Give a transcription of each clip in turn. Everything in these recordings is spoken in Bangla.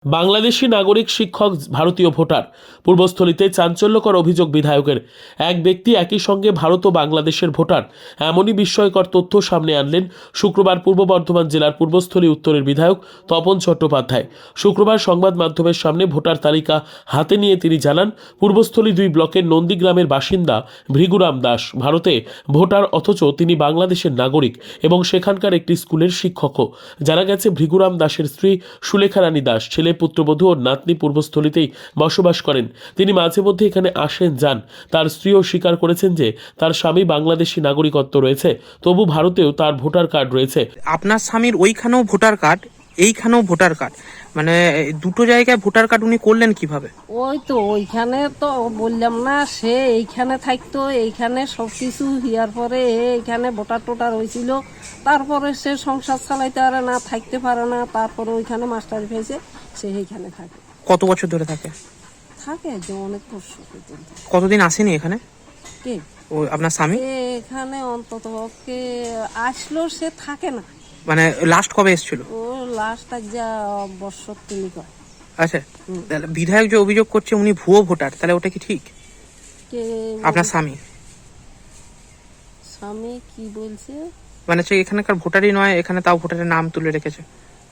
বাংলাদেশি নাগরিক শিক্ষক ভারতীয় ভোটার পূর্বস্থলীতে চাঞ্চল্যকর অভিযোগ বিধায়কের। এক ব্যক্তি একই সঙ্গে ভারত ও বাংলাদেশের ভোটার, এমনই বিস্ময়কর তথ্য সামনে আনলেন শুক্রবার পূর্ব বর্ধমান জেলার পূর্বস্থলী উত্তরের বিধায়ক তপন চট্টোপাধ্যায়। শুক্রবার সংবাদ মাধ্যমের সামনে ভোটার তালিকা হাতে নিয়ে তিনি জানান, পূর্বস্থলী 2 ব্লকের নন্দীগ্রামের বাসিন্দা ভৃগুরাম দাস ভারতে ভোটার, অথচ তিনি বাংলাদেশের নাগরিক এবং সেখানকার একটি স্কুলের শিক্ষকও। জানা গেছে, ভৃগুরাম দাসের স্ত্রী সুলেখা রানী দাস, ছেলে পুত্রবধূ ও নাতনি পূর্বস্থলীতেই বসবাস করেন। তিনি মাঝে মধ্যে এখানে আসেন যান। তার স্ত্রীও স্বীকার করেছেন যে তার স্বামী বাংলাদেশি নাগরিকত্ব রয়েছে, তবু ভারতেও তার ভোটার কার্ড রয়েছে। আপনার স্বামীর ওইখানেও ভোটার কার্ড, এইখানেও ভোটার কার্ড, মানে দুটো জায়গায় ভোটার কার্ড উনি করলেন কিভাবে? ওই তো ওইখানে তো বললাম না, সে এইখানে থাকতো, এইখানে সবকিছু হওয়ার পরে এইখানে ভোটার টোটার হয়েছিল। তারপরে সে সংসার চালাইতে পারে না, থাকতে পারে না, তারপরে ওইখানে মাস্টার পেয়েছে, সে এইখানে থাকে। কত বছর ধরে থাকে? থাকে যে অনেক বছর পর্যন্ত। কতদিন আসেনি এখানে? কে? ও আপনার স্বামী এখানে অন্তত পক্ষে আসলো, সে থাকে না। মানে লাস্ট কবে এসেছিল? ও লাস্ট যা বছর 3 হয়। আচ্ছা, তাহলে বিধায়ক যে অভিযোগ করছে উনি ভুয়ো ভোটার, তাহলে ওটা কি ঠিক? কে? আপনার স্বামী স্বামী কি বলছে? মানে সে এখানকার ভোটারই নয়, এখানে তাও ভোটারের নাম তুলে রেখেছে।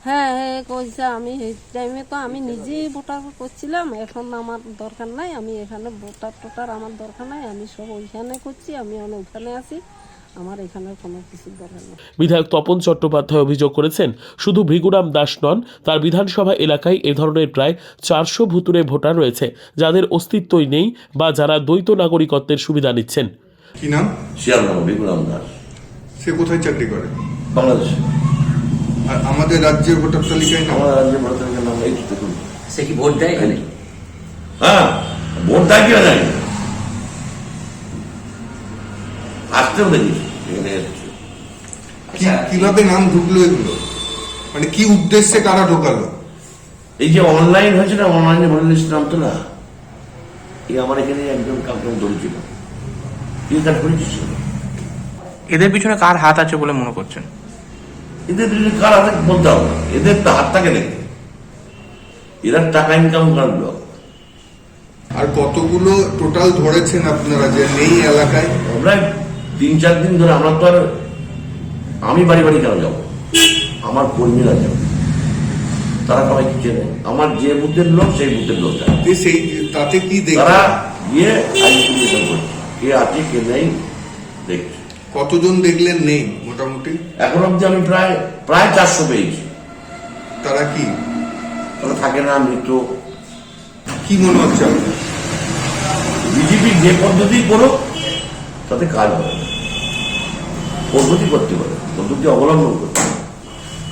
হ্যাঁ হ্যাঁ কইছে, আমি এই টাইমে তো আমি নিজেই ভোটার করছিলাম, এখন আমার দরকার নাই, আমি এখানে ভোটার টোটার আমার দরকার নাই, আমি সব ওইখানে করছি, আমি ওইখানে আছি, আমার এখানে কোনো কিছু দরকার নেই। বিধায়ক তপন চট্টোপাধ্যায় অভিযোগ করেছেন, শুধু ভৃগুরাম দাস নন, তার বিধানসভা এলাকায় এ ধরনের প্রায় 400 ভুতুড়ে ভোটার রয়েছে, যাদের অস্তিত্বই নেই বা যারা দ্বৈত নাগরিকত্বের সুবিধা নিচ্ছেন। কি নাম? শিয়ালদহ ভৃগুরাম দাস। সে কোথায় চাকরি করে? বাংলাদেশে। আর আমাদের রাজ্যের ভোটার তালিকায় নাম? আমার রাজ্যে ভোটার তালিকার নাম এই দেখুন। সে কি ভোট দেয় এখানে? হ্যাঁ, ভোট দেয় কিনা জানি না, আসতেও দেখিস এখানে এসেছে। কিভাবে নাম ঢুকলো এগুলো? মানে কি উদ্দেশ্যে কারা ঢোকালো? এই যে অনলাইন হয়েছে না, অনলাইনে ভোটার লিস্ট নাম তো না, এই আমার এখানে একজন কাউকে ধরেছিল, এই কাজ করেছিস। এদের পিছনে কার হাত আছে বলে মনে করছেন? এদের যদি কার হাতে বলতে হবে, এদের তো হাত থাকে দেখে, এরা টাকা ইনকাম করলো। আর কতগুলো টোটাল ধরেছেন আপনারা যে নেই এলাকায়? আমরা 3-4 দিন ধরে, আমরা তো আর আমি বাড়ি বাড়ি কেন যাবো, আমার কর্মীরা যাবে, তারা সবাই কি চেনে, আমার যে বুথের লোক সেই বুথের লোক যায়, সেই তাতে কি তারা দেখলেন? গিয়ে আইডেন্টিফিকেশন করছে কে আছে কে নেই দেখছে। কতজন দেখলেন নেই মোটামুটি? এখন অব্দি আমি প্রায় 400 পেয়েছি। তারা কি তারা থাকে না, মৃত। কি মনে হচ্ছে আপনার? বিজেপি যে পদ্ধতি করুক তাতে কাজ হবে না, পদ্ধতি করতে পারে, পদ্ধতি অবলম্বন করতে হবে।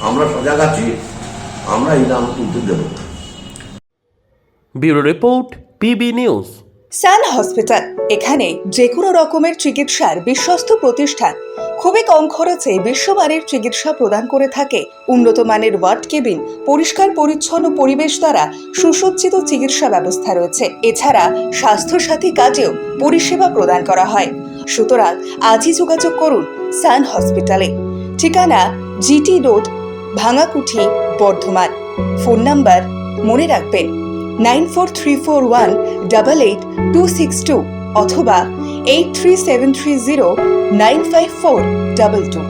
আমরা সজাগ আছি, আমরা এই নাম তুলতে দেব। Bureau report, PB news. Sun hospital, এখানে যে কোনো রকমের চিকিৎসার বিশ্বস্ত প্রতিষ্ঠান। খুবই কম খরচে বিশ্বমানের চিকিৎসা প্রদান করে থাকে। উন্নত মানের ওয়ার্ড কেবিন, পরিষ্কার পরিচ্ছন্ন পরিবেশ দ্বারা সুসজ্জিত চিকিৎসা ব্যবস্থা রয়েছে। এছাড়া স্বাস্থ্যসাথী কাজেও পরিষেবা প্রদান করা হয়। সুতরাং আজই যোগাযোগ করুন সান হসপিটালে। ঠিকানা GT road, Bhangakuthi, Bardhaman. Phone number মনে রাখবেন 9434188262 অথবা 83730954222।